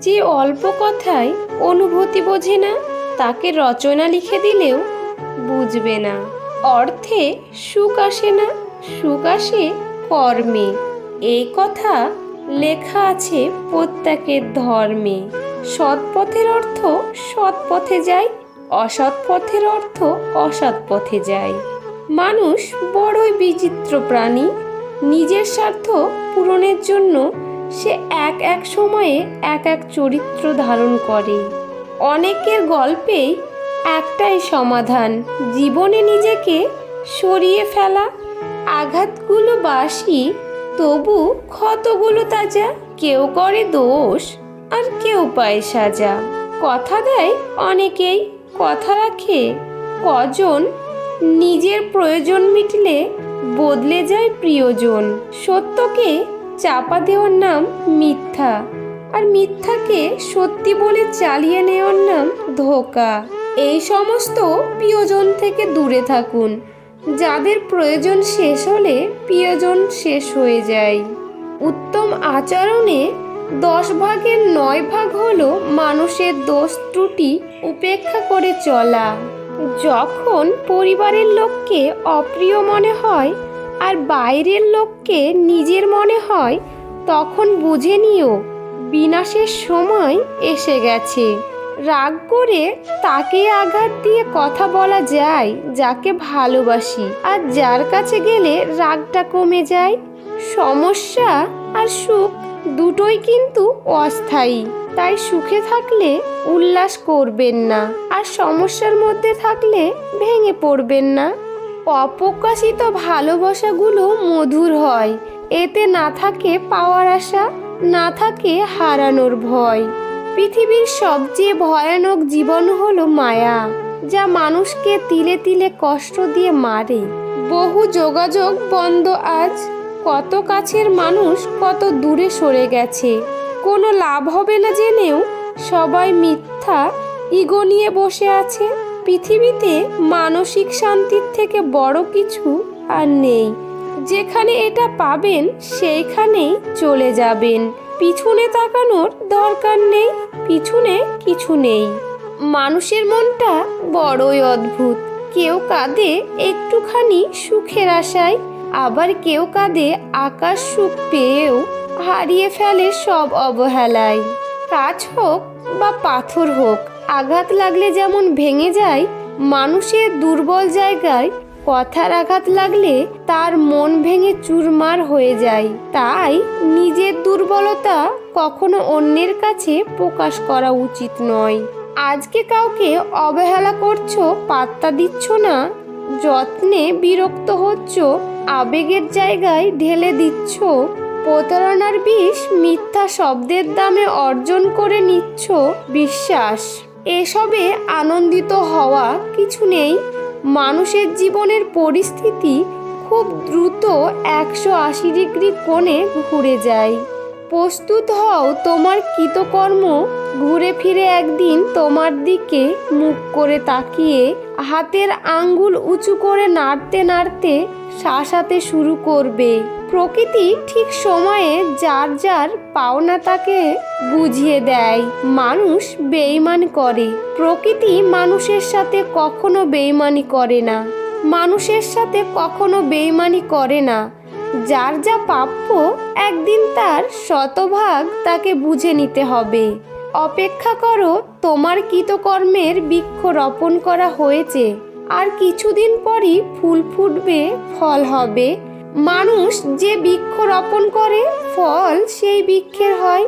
যে অল্প কথায় অনুভূতি বোঝে না, তাকে রচনা লিখে দিলেও বুঝবে না। অর্থে সুখ আসে না, সুখ আসে কর্মে। এই কথা লেখা আছে প্রত্যেকের ধর্মে। সৎ পথের অর্থ সৎ পথে যায়, অসৎ পথের অর্থ অসৎ পথে যায়। মানুষ বড়ই বিচিত্র প্রাণী। নিজের স্বার্থ পূরণের জন্য সে এক এক সময়ে এক এক চরিত্র ধারণ করে। অনেকের গল্পেই একটাই সমাধান, জীবনে নিজেকে সরিয়ে ফেলা। আঘাতগুলো বাসি, তবু ক্ষতগুলো তাজা। কেউ করে দোষ আর কেউ পায় সাজা। কথা দেয় অনেকেই, কথা রাখে কজন। নিজের প্রয়োজন মিটলে বদলে যায় প্রিয়জন। সত্যকে চাপা দেওয়ার নাম মিথ্যা, আর মিথ্যাকে সত্যি বলে চালিয়ে নেওয়ার নাম ধোঁকা। এই সমস্ত প্রিয়জন থেকে দূরে থাকুন, যাদের প্রয়োজন শেষ হলে প্রিয়জন শেষ হয়ে যায়। উত্তম আচরণে 10 ভাগের 9 ভাগ হলো মানুষের দোষ ত্রুটি উপেক্ষা করে চলা। যখন পরিবারের লোককে অপ্রিয় মনে হয় আর বাইরের লোককে নিজের মনে হয়, তখন বুঝে নিও বিনাশের সময় এসে গেছে। রাগ করে তাকে আঘাত দিয়ে কথা বলা যায় যাকে ভালোবাসি, আর যার কাছে গেলে রাগটা কমে যায়। সমস্যা আর সুখ দুটোই কিন্তু অস্থায়ী, তাই সুখে থাকলে উল্লাস করবেন না, আর সমস্যার মধ্যে থাকলে ভেঙে পড়বেন না। অপ্রকাশিত ভালোবাসাগুলো মধুর হয়, এতে না থাকে পাওয়ার আশা, না থাকে হারানোর ভয়। পৃথিবীর সবচেয়ে ভয়ানক জীবন হলো মায়া, যা মানুষকে তিলে তিলে কষ্ট দিয়ে মারে। বহু যোগাযোগ বন্ধ আজ, কত কাছের মানুষ কত দূরে সরে গেছে। কোনো লাভ হবে না জেনেও সবাই মিথ্যা ইগো নিয়ে বসে আছে। পৃথিবীতে মানসিক শান্তির থেকে বড় কিছু আর নেই। যেখানে এটা পাবেন সেইখানেই চলে যাবেন। পিছনে তাকানোর দরকার নেই, পিছনে কিছু নেই। মানুষের মনটা বড়ই অদ্ভুত। কেউ কাঁদে একটুখানি সুখের আশায়, আবার কেউ কাঁদে আকাশ সুখ পেয়েও হারিয়ে ফেলে সব অবহেলায়। কাজ হোক বা পাথর হোক, আঘাত লাগলে যেমন ভেঙে যায়, মানুষের দুর্বল জায়গায় কথার আঘাত লাগলে তার মন ভেঙে চুরমার হয়ে যায়। তাই নিজের দুর্বলতা কখনো অন্যের কাছে প্রকাশ করা উচিত নয়। আজকে কাউকে অবহেলা করছো, পাত্তা দিচ্ছ না, যত্নে বিরক্ত হচ্ছ, আবেগের জায়গায় ঢেলে দিচ্ছ, প্রতারণার বিষ মিথ্যা শব্দের দামে অর্জন করে নিচ্ছ বিশ্বাস। এসবে আনন্দিত হওয়া কিছু নেই। মানুষের জীবনের পরিস্থিতি খুব দ্রুত 180 ডিগ্রি কোণে ঘুরে যায়। প্রস্তুত হও তোমার কৃতকর্ম ঘুরে ফিরে একদিন তোমার দিকে মুখ করে তাকিয়ে হাতের আঙ্গুল উঁচু করে নাড়তে নাড়তে শাসাতে শুরু করবে। প্রকৃতি ঠিক সময়ে যার যার পাওনা তাকে বুঝিয়ে দেয়। মানুষ বেঈমানি করে, প্রকৃতি মানুষের সাথে কখনো বেঈমানি করে না। মানুষের সাথে কখনো বেঈমানি করে না। যার যা প্রাপ্য একদিন তার শতভাগ তাকে বুঝে নিতে হবে। অপেক্ষা করো, তোমার কৃতকর্মের বৃক্ষ রোপণ করা হয়েছে, আর কিছুদিন পরই ফুল ফুটবে, ফল হবে। মানুষ যে বৃক্ষ রোপণ করে ফল সেই বৃক্ষের হয়।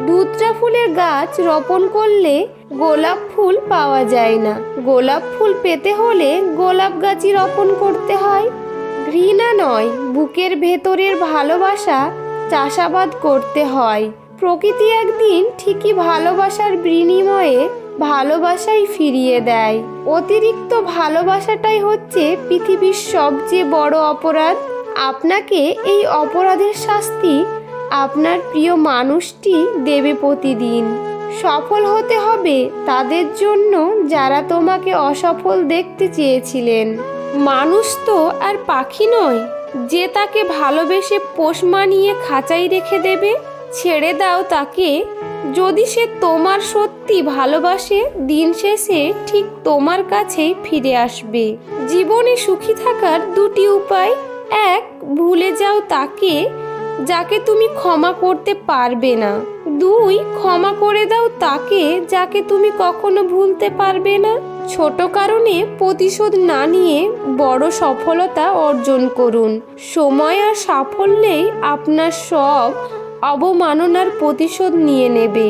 ধুতরা ফুলের গাছ রোপণ করলে গোলাপ ফুল পাওয়া যায় না। গোলাপ ফুল পেতে হলে গোলাপ গাছই রোপণ করতে হয়। ঘৃণা নয়, বুকের ভেতরের ভালোবাসা চাষাবাদ করতে হয়। প্রকৃতি একদিন ঠিকই ভালোবাসার বিনিময়ে ভালোবাসাই ফিরিয়ে দেয়। অতিরিক্ত ভালোবাসাটাই হচ্ছে পৃথিবীর সবচেয়ে বড় অপরাধ। আপনাকে এই অপরাধের শাস্তি আপনার প্রিয় মানুষটি দেবে প্রতিদিন। সফল হতে হবে তাদের জন্য যারা তোমাকে অসফল দেখতে চেয়েছিলেন। মানুষ তো আর পাখি নয় যে তাকে ভালোবেসে পোষ মানিয়ে খাঁচাই রেখে দেবে। ছেড়ে দাও তাকে, যদি সে তোমার সত্যি ভালোবাসে, দিন শেষে ঠিক তোমার কাছেই ফিরে আসবে। জীবনে সুখী থাকার দুটি উপায়: এক, ভুলে যাও তাকে যাকে তুমি ক্ষমা করতে পারবে না। দুই, ক্ষমা করে দাও তাকে যাকে তুমি কখনো ভুলতে পারবে না। ছোট কারণে প্রতিশোধ না নিয়ে বড় সফলতা অর্জন করুন। সময় আর সাফল্যেই আপনার সব অবমাননার প্রতিশোধ নিয়ে নেবে।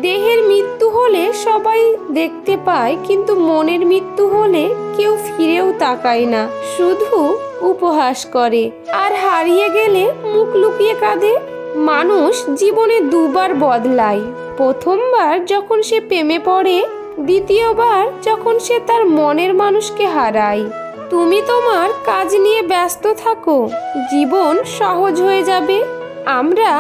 দেহের মৃত্যু হলে সবাই দেখতে পায়, কিন্তু মনের মৃত্যু হলে কেউ ফিরেও তাকায় না, শুধু উপহাস করে আর হারিয়ে গেলে মুখ লুকিয়ে কাঁদে। মানুষ জীবনে দুবার বদলায়, প্রথমবার যখন সে প্রেমে পড়ে, দ্বিতীয়বার যখন সে তার মনের মানুষকে হারায়। তুমি তোমার কাজ নিয়ে ব্যস্ত থাকো, জীবন সহজ হয়ে যাবে। আমরা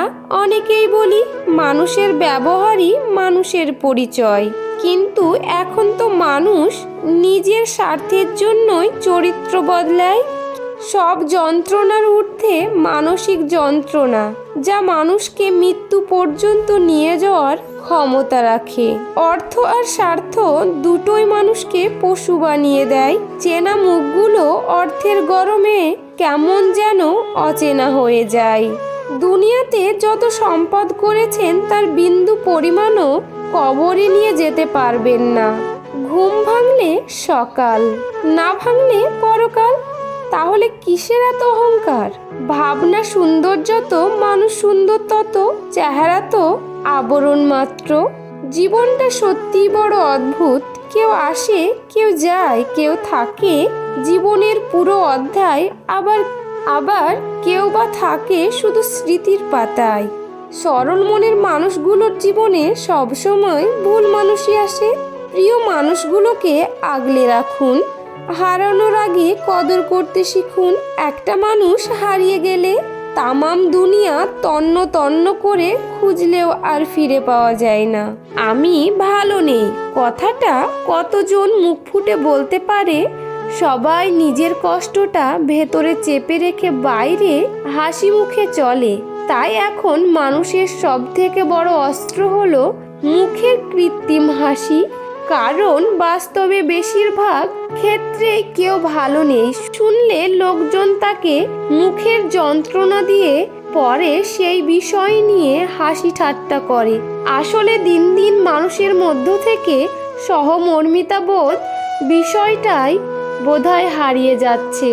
অনেকেই বলি মানুষের ব্যবহারই মানুষের পরিচয়, কিন্তু এখন তো মানুষ নিজের স্বার্থের জন্যই চরিত্র বদলায়। সব যন্ত্রণার ঊর্ধ্বে মানসিক যন্ত্রণা, যা মানুষকে মৃত্যু পর্যন্ত নিয়ে যাওয়ার ক্ষমতা রাখে। অর্থ আর স্বার্থ দুটোই মানুষকে পশু বানিয়ে দেয়। চেনা মুখগুলো অর্থের গরমে কেমন যেন অচেনা হয়ে যায়। দুনিয়াতে যত সম্পদ করেছেন তার বিন্দু পরিমাণও কবরে নিয়ে যেতে পারবেন না। ঘুম ভাঙলে সকাল, না ভাঙলে পরকাল। তাহলে কিসের এত অহংকার? ভাবনা সুন্দর যত, মানুষ সুন্দর তত, চেহারা তো আবরণ মাত্র। জীবনটা সত্যিই বড় অদ্ভুত। কেউ আসে, কেউ যায়, কেউ থাকে জীবনের পুরো অধ্যায়, আবার কেউ বা থাকে শুধু স্মৃতির পাতায়। সরল মনের মানুষগুলোর জীবনে সবসময় ভুল মানুষই আসে। প্রিয় মানুষগুলোকে আগলে রাখুন, হারানোর আগে কদর করতে শিখুন। একটা মানুষ হারিয়ে গেলে তামাম দুনিয়া তন্ন তন্ন করে খুঁজলেও আর ফিরে পাওয়া যায় না। আমি ভালো নেই কথাটা কতজন মুখ ফুটে বলতে পারে? সবাই নিজের কষ্টটা ভেতরে চেপে রেখে বাইরে হাসি মুখে চলে। তাই এখন মানুষের সব থেকে বড় অস্ত্র হলো মুখের কৃত্রিম হাসি। কারণ বাস্তবে বেশিরভাগ ক্ষেত্রে কেউ ভালো নেই। শুনলে লোকজন তাকে মুখের যন্ত্রণা দিয়ে পরে সেই বিষয় নিয়ে হাসি ঠাট্টা করে। আসলে দিন দিন মানুষের মধ্য থেকে সহমর্মিতা বোধ বিষয়টাই বোধহয় হারিয়ে যাচ্ছে।